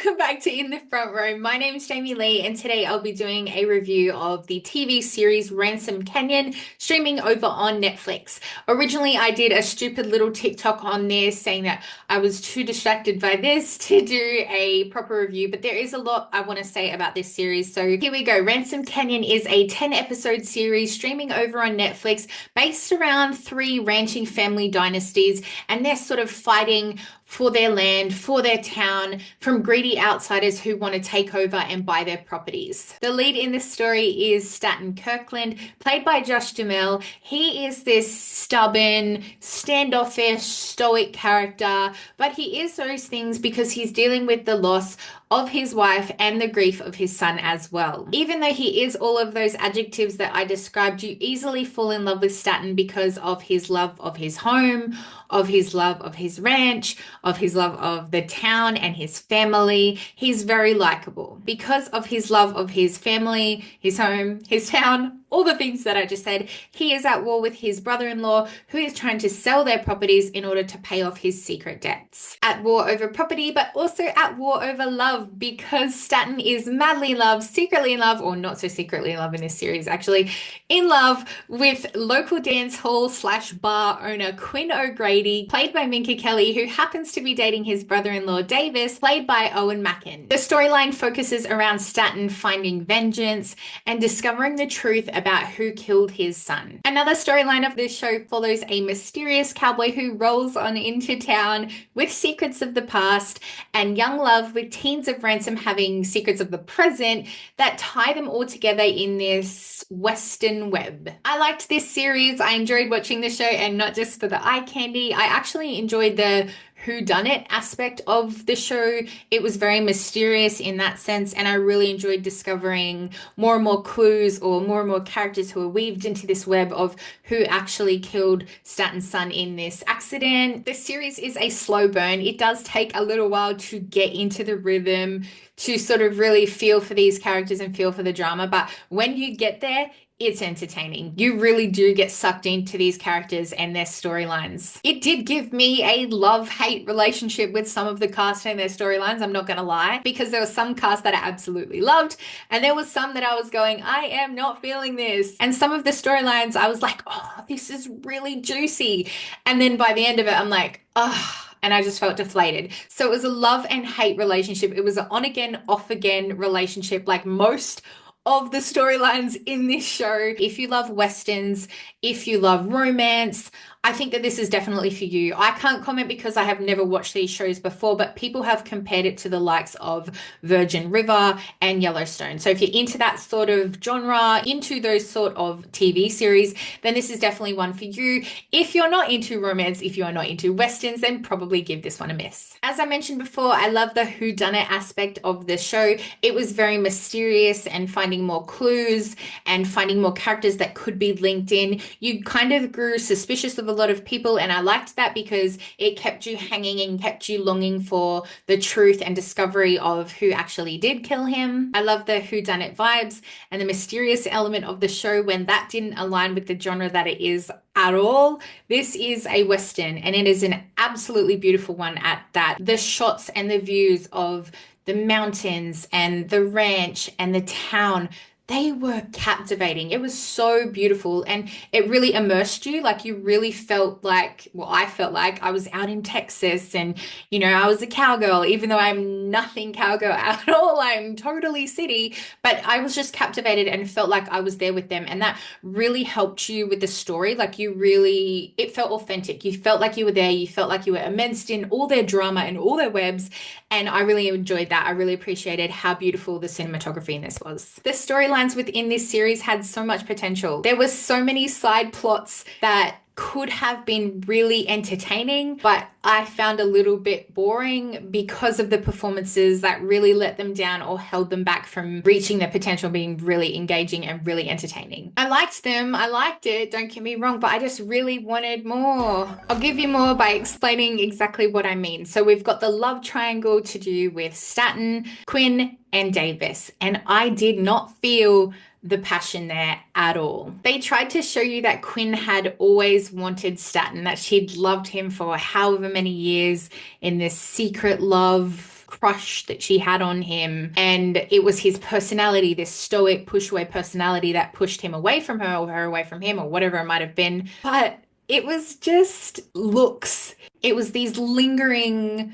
welcome back to In the Front Row. My name is Jamie Lee, and today I'll be doing a review of the TV series Ransom Canyon, streaming over on Netflix. Originally, I did a stupid little TikTok on there saying that I was too distracted by this to do a proper review, but there is a lot I want to say about this series. So here we go. Ransom Canyon is a 10-episode series streaming over on Netflix based around three ranching family dynasties, and they're sort of fighting for their land, for their town, from greedy outsiders who want to take over and buy their properties. The lead in this story is Staten Kirkland, played by Josh Duhamel. He is this stubborn, standoffish, stoic character, but he is those things because he's dealing with the loss of his wife and the grief of his son as well. Even though he is all of those adjectives that I described, you easily fall in love with Staten because of his love of his home, of his love of his ranch, of his love of the town and his family. He's very likable. Because of his love of his family, his home, his town, all the things that I just said, he is at war with his brother-in-law who is trying to sell their properties in order to pay off his secret debts. At war over property, but also at war over love, because Staten is madly in love, secretly in love, or not so secretly in love in this series, actually, in love with local dance hall slash bar owner Quinn O Grady, played by Minka Kelly, who happens to be dating his brother-in-law Davis, played by Owen Macken. The storyline focuses around Staten finding vengeance and discovering the truth about who killed his son. Another storyline of this show follows a mysterious cowboy who rolls on into town with secrets of the past, and young love with teens of Ransom having secrets of the present that tie them all together in this Western web. I liked this series. I enjoyed watching the show, and not just for the eye candy. I actually enjoyed the whodunit aspect of the show. It was very mysterious in that sense, and I really enjoyed discovering more and more clues or more characters who are weaved into this web of who actually killed Staten's son in this accident. The series is a slow burn. It does take a little while to get into the rhythm, to sort of really feel for these characters and feel for the drama, but when you get there, it's entertaining. You really do get sucked into these characters and their storylines. It did give me a love-hate relationship with some of the cast and their storylines, I'm not gonna lie, because there was some cast that I absolutely loved, and there was some that I was going, I am not feeling this. And some of the storylines, I was like, oh, this is really juicy. And then by the end of it, I'm like, oh, and I just felt deflated. So it was a love and hate relationship. It was an on again, off again relationship, like most of the storylines in this show. If you love Westerns, if you love romance, I think that this is definitely for you. I can't comment because I have never watched these shows before, but people have compared it to the likes of Virgin River and Yellowstone. So if you're into that sort of genre, into those sort of TV series, then this is definitely one for you. If you're not into romance, if you're not into Westerns, then probably give this one a miss. As I mentioned before, I love the whodunit aspect of the show. It was very mysterious and finding more clues and finding more characters that could be linked in. You kind of grew suspicious of a lot of people, and I liked that because it kept you hanging and kept you longing for the truth and discovery of who actually did kill him. I love the whodunit vibes and the mysterious element of the show when that didn't align with the genre that it is at all. This is a Western, and it is an absolutely beautiful one at that. The shots and the views of the mountains and the ranch and the town, they were captivating. It was so beautiful, and it really immersed you. Like, you really felt like, well, I felt like I was out in Texas, and I was a cowgirl, even though I'm nothing cowgirl at all. I'm totally city, but I was just captivated and felt like I was there with them, and that really helped you with the story. Like, it felt authentic. You felt like you were there. You felt like you were immersed in all their drama and all their webs, and I really enjoyed that. I really appreciated how beautiful the cinematography in this was. The storyline within this series had so much potential. There were so many side plots that could have been really entertaining, but I found a little bit boring because of the performances that really let them down or held them back from reaching their potential, being really engaging and really entertaining. I liked them, I liked it, don't get me wrong, but I just really wanted more. I'll give you more by explaining exactly what I mean. So we've got the love triangle to do with Staten, Quinn, and Davis, and I did not feel the passion there at all. They tried to show you that Quinn had always wanted Staten, that she'd loved him for however many years in this secret love crush that she had on him. And it was his personality, this stoic push away personality that pushed him away from her or her away from him or whatever it might have been. But it was just looks. It was these lingering,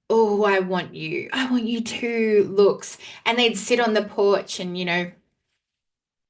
oh, I want you too looks. And they'd sit on the porch and,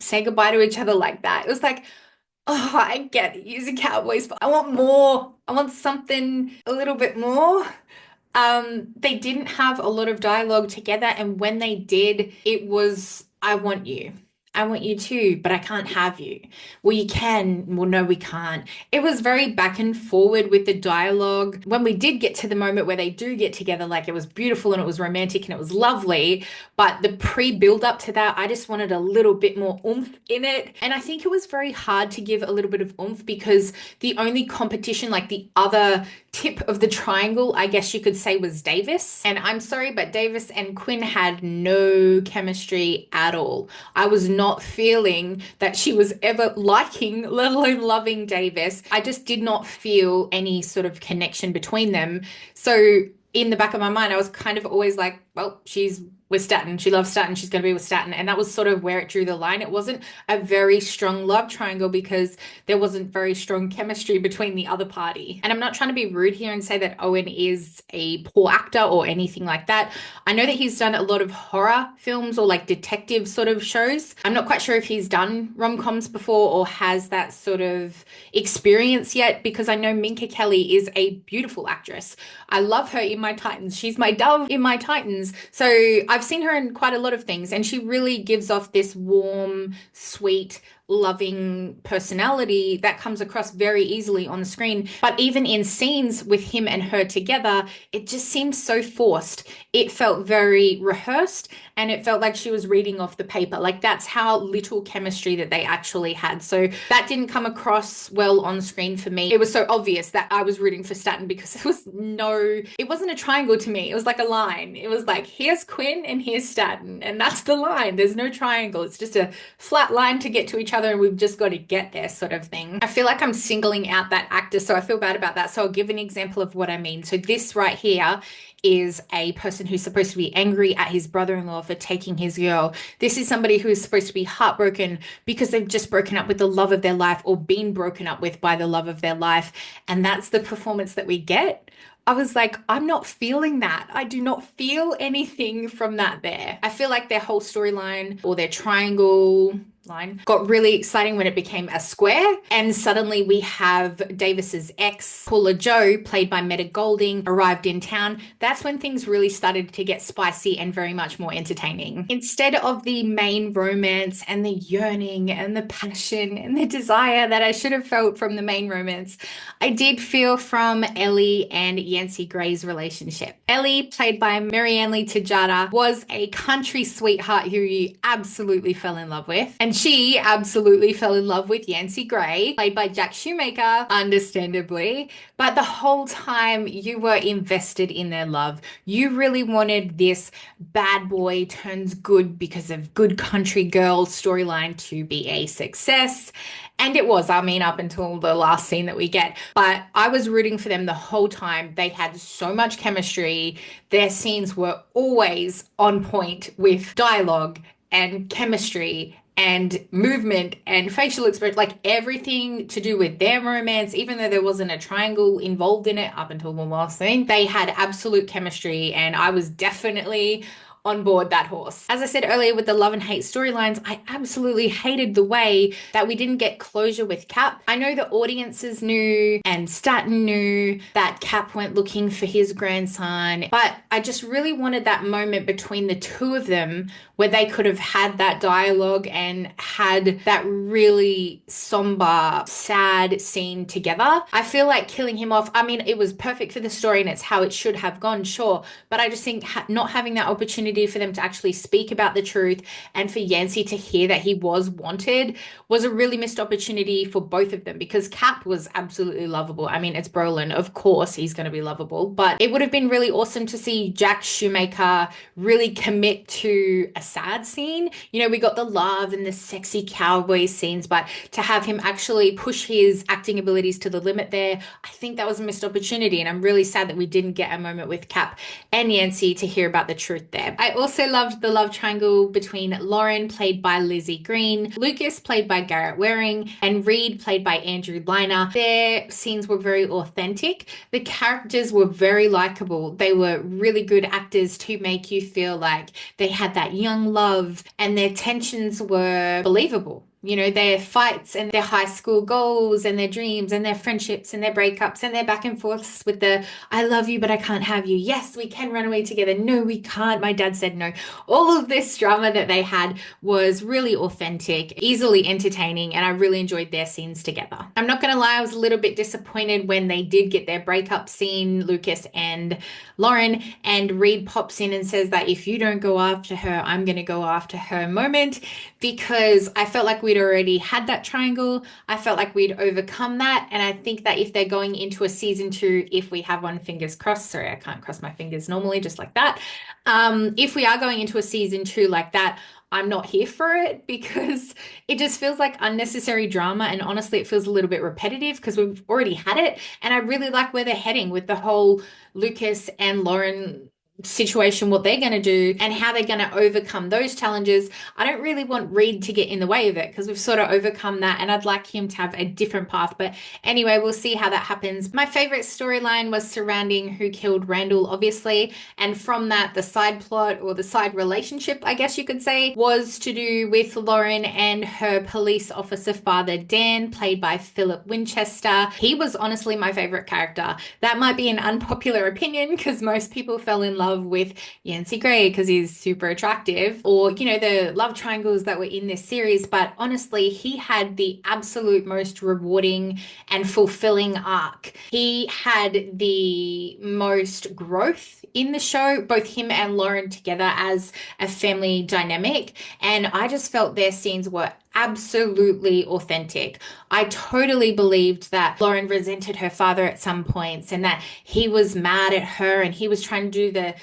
say goodbye to each other like that. It was like, oh, I get it. You're cowboys, but I want more. I want something a little bit more. They didn't have a lot of dialogue together, and when they did, it was, I want you. I want you too, but I can't have you. Well, you can. Well, no, we can't. It was very back and forward with the dialogue. When we did get to the moment where they do get together, like it was beautiful and it was romantic and it was lovely. But the pre-build up to that, I just wanted a little bit more oomph in it. And I think it was very hard to give a little bit of oomph because the only competition, like the other tip of the triangle, I guess you could say, was Davis. And I'm sorry, but Davis and Quinn had no chemistry at all. I was not feeling that she was ever liking, let alone loving Davis. I just did not feel any sort of connection between them. So in the back of my mind, I was kind of always like, well, she's with Staten. She loves Staten. She's going to be with Staten. And that was sort of where it drew the line. It wasn't a very strong love triangle because there wasn't very strong chemistry between the other party. And I'm not trying to be rude here and say that Owen is a poor actor or anything like that. I know that he's done a lot of horror films or like detective sort of shows. I'm not quite sure if he's done rom-coms before or has that sort of experience yet because I know Minka Kelly is a beautiful actress. I love her in My Titans. She's my dove in My Titans. So I've seen her in quite a lot of things, and she really gives off this warm, sweet, loving personality that comes across very easily on the screen. But even in scenes with him and her together, it just seemed so forced. It felt very rehearsed and it felt like she was reading off the paper. Like that's how little chemistry that they actually had. So that didn't come across well on screen for me. It was so obvious that I was rooting for Staten because it wasn't a triangle to me. It was like a line. It was like, here's Quinn and here's Staten. And that's the line. There's no triangle. It's just a flat line to get to each other and we've just got to get there sort of thing. I feel like I'm singling out that actor, so I feel bad about that. So I'll give an example of what I mean. So this right here is a person who's supposed to be angry at his brother-in-law for taking his girl. This is somebody who is supposed to be heartbroken because they've just broken up with the love of their life or been broken up with by the love of their life. And that's the performance that we get. I was like, I'm not feeling that. I do not feel anything from that there. I feel like their whole storyline or their triangle line got really exciting when it became a square, and suddenly we have Davis's ex, Paula Joe, played by Meta Golding, arrived in town. That's when things really started to get spicy and very much more entertaining. Instead of the main romance and the yearning and the passion and the desire that I should have felt from the main romance, I did feel from Ellie and Yancy Gray's relationship. Ellie, played by Marianne Lee Tejada, was a country sweetheart who you absolutely fell in love with. And she absolutely fell in love with Yancy Gray, played by Jack Shoemaker, understandably. But the whole time you were invested in their love. You really wanted this bad boy turns good because of good country girl storyline to be a success. And it was, I mean, up until the last scene that we get. But I was rooting for them the whole time. They had so much chemistry. Their scenes were always on point with dialogue and chemistry and movement and facial expression, like everything to do with their romance, even though there wasn't a triangle involved in it up until the last scene, they had absolute chemistry, and I was definitely on board that horse. As I said earlier with the love and hate storylines, I absolutely hated the way that we didn't get closure with Cap. I know the audiences knew and Staten knew that Cap went looking for his grandson, but I just really wanted that moment between the two of them where they could have had that dialogue and had that really somber, sad scene together. I feel like killing him off, I mean, it was perfect for the story and it's how it should have gone, sure, but I just think not having that opportunity opportunity for them to actually speak about the truth and for Yancey to hear that he was wanted was a really missed opportunity for both of them because Cap was absolutely lovable. I mean, it's Brolin. Of course, he's going to be lovable, but it would have been really awesome to see Jack Shoemaker really commit to a sad scene. You know, we got the love and the sexy cowboy scenes, but to have him actually push his acting abilities to the limit there, I think that was a missed opportunity. And I'm really sad that we didn't get a moment with Cap and Yancey to hear about the truth there. I also loved the love triangle between Lauren, played by Lizzie Green, Lucas, played by Garrett Waring, and Reed, played by Andrew Liner. Their scenes were very authentic. The characters were very likable. They were really good actors to make you feel like they had that young love, and their tensions were believable. You know, their fights and their high school goals and their dreams and their friendships and their breakups and their back and forths with the I love you, but I can't have you. Yes, we can run away together. No, we can't. My dad said no. All of this drama that they had was really authentic, easily entertaining, and I really enjoyed their scenes together. I'm not going to lie, I was a little bit disappointed when they did get their breakup scene, Lucas and Lauren, and Reed pops in and says that if you don't go after her, I'm going to go after her moment, because I felt like we'd already had that triangle. I felt like we'd overcome that. And I think that if they're going into a season 2, if we have one, fingers crossed, sorry, I can't cross my fingers normally just like that. If we are going into a season 2 like that, I'm not here for it because it just feels like unnecessary drama. And honestly, it feels a little bit repetitive because we've already had it. And I really like where they're heading with the whole Lucas and Lauren situation, what they're going to do and how they're going to overcome those challenges. I don't really want Reed to get in the way of it because we've sort of overcome that, and I'd like him to have a different path. But anyway, we'll see how that happens. My favorite storyline was surrounding who killed Randall, obviously, and from that, the side plot or the side relationship, I guess you could say, was to do with Lauren and her police officer father, Dan, played by Philip Winchester. He was honestly my favorite character. That might be an unpopular opinion because most people fell in love with Yancey Gray because he's super attractive, or, you know, the love triangles that were in this series. But honestly, he had the absolute most rewarding and fulfilling arc. He had the most growth in the show, both him and Lauren together as a family dynamic. And I just felt their scenes were absolutely authentic. I totally believed that Lauren resented her father at some points and that he was mad at her and he was trying to do the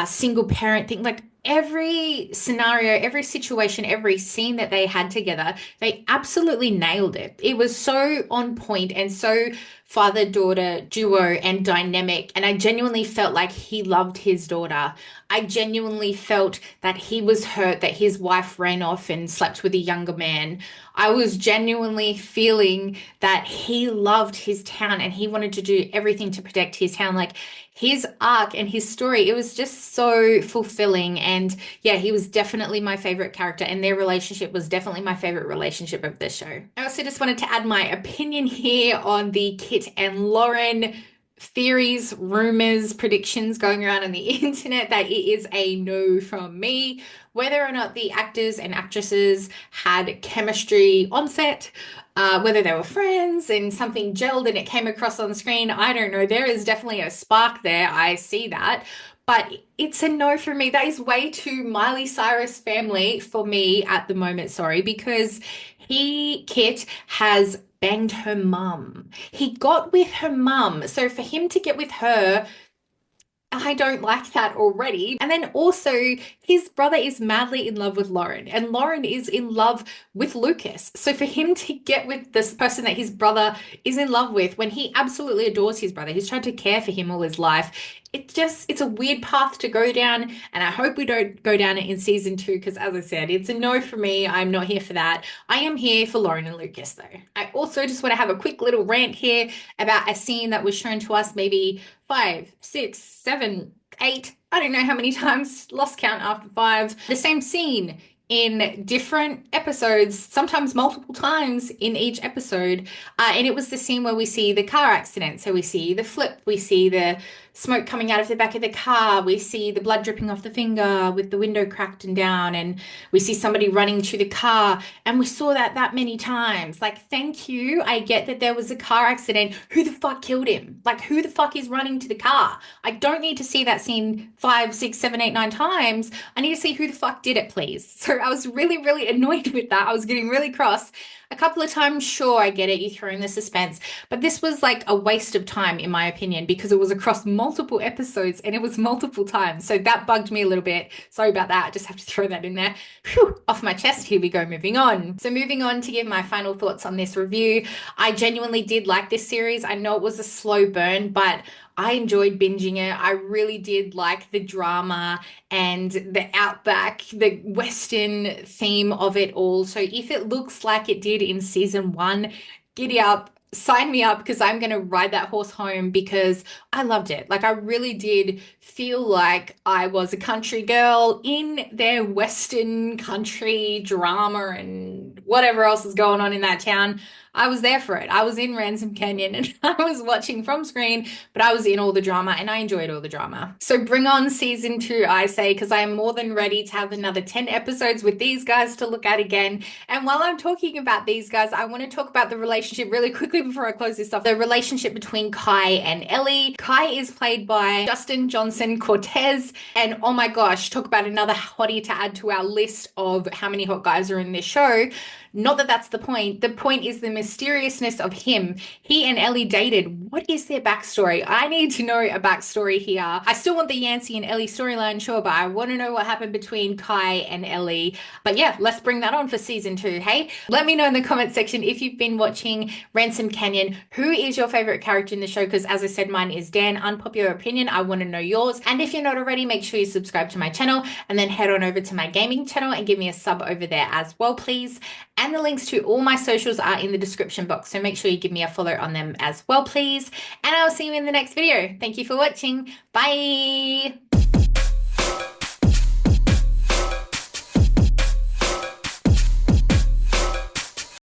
single parent thing. Like every scenario, every situation, every scene that they had together, they absolutely nailed it. It was so on point and so father-daughter duo and dynamic. And I genuinely felt like he loved his daughter. I genuinely felt that he was hurt that his wife ran off and slept with a younger man. I was genuinely feeling that he loved his town and he wanted to do everything to protect his town. Like his arc and his story, it was just so fulfilling. And yeah, he was definitely my favorite character, and their relationship was definitely my favorite relationship of the show. I also just wanted to add my opinion here on the Kit and Lauren theories, rumors, predictions going around on the internet that it is a no from me. Whether or not the actors and actresses had chemistry on set, whether they were friends and something gelled and it came across on screen, I don't know. There is definitely a spark there. I see that. But it's a no for me. That is way too Miley Cyrus family for me at the moment, sorry, because Kit, has banged her mum. He got with her mum. So for him to get with her, I don't like that already. And then also, his brother is madly in love with Lauren, and Lauren is in love with Lucas. So for him to get with this person that his brother is in love with when he absolutely adores his brother, he's tried to care for him all his life. It's a weird path to go down, and I hope we don't go down it in season 2 because, as I said, it's a no for me. I'm not here for that. I am here for Lauren and Lucas, though. I also just want to have a quick little rant here about a scene that was shown to us maybe 5, 6, 7, 8, I don't know how many times, lost count after 5. The same scene in different episodes, sometimes multiple times in each episode. And it was the scene where we see the car accident. So we see the flip, we see the smoke coming out of the back of the car. We see the blood dripping off the finger with the window cracked and down, and we see somebody running to the car. And we saw that many times. Like, thank you. I get that there was a car accident. Who the fuck killed him? Like, who the fuck is running to the car? I don't need to see that scene 5, 6, 7, 8, 9 times. I need to see who the fuck did it, please. So I was really, really annoyed with that. I was getting really cross. A couple of times, sure, I get it. You throw in the suspense. But this was like a waste of time, in my opinion, because it was across multiple episodes and it was multiple times. So that bugged me a little bit. Sorry about that. I just have to throw that in there. Whew, off my chest. Here we go. Moving on. So moving on to give my final thoughts on this review. I genuinely did like this series. I know it was a slow burn, but I enjoyed binging it. I really did like the drama and the outback, the Western theme of it all. So if it looks like it did in season one, giddy up. Sign me up because I'm going to ride that horse home because I loved it. Like, I really did feel like I was a country girl in their Western country drama and whatever else is going on in that town. I was there for it. I was in Ransom Canyon and I was watching from screen, but I was in all the drama and I enjoyed all the drama. So bring on season two, I say, because I am more than ready to have another 10 episodes with these guys to look at again. And while I'm talking about these guys, I want to talk about the relationship really quickly before I close this off. The relationship between Kai and Ellie. Kai is played by Justin Johnson Cortez. And oh my gosh, talk about another hottie to add to our list of how many hot guys are in this show. Not that that's the point. The point is the mysteriousness of him. He and Ellie dated. What is their backstory? I need to know a backstory here. I still want the Yancey and Ellie storyline, sure, but I want to know what happened between Kai and Ellie. But yeah, let's bring that on for season two, hey? Let me know in the comment section if you've been watching Ransom Canyon. Who is your favorite character in the show? Because as I said, mine is Dan. Unpopular opinion. I want to know yours. And if you're not already, make sure you subscribe to my channel and then head on over to my gaming channel and give me a sub over there as well, please. And the links to all my socials are in the description box, so make sure you give me a follow on them as well, please. And I'll see you in the next video. Thank you for watching. Bye!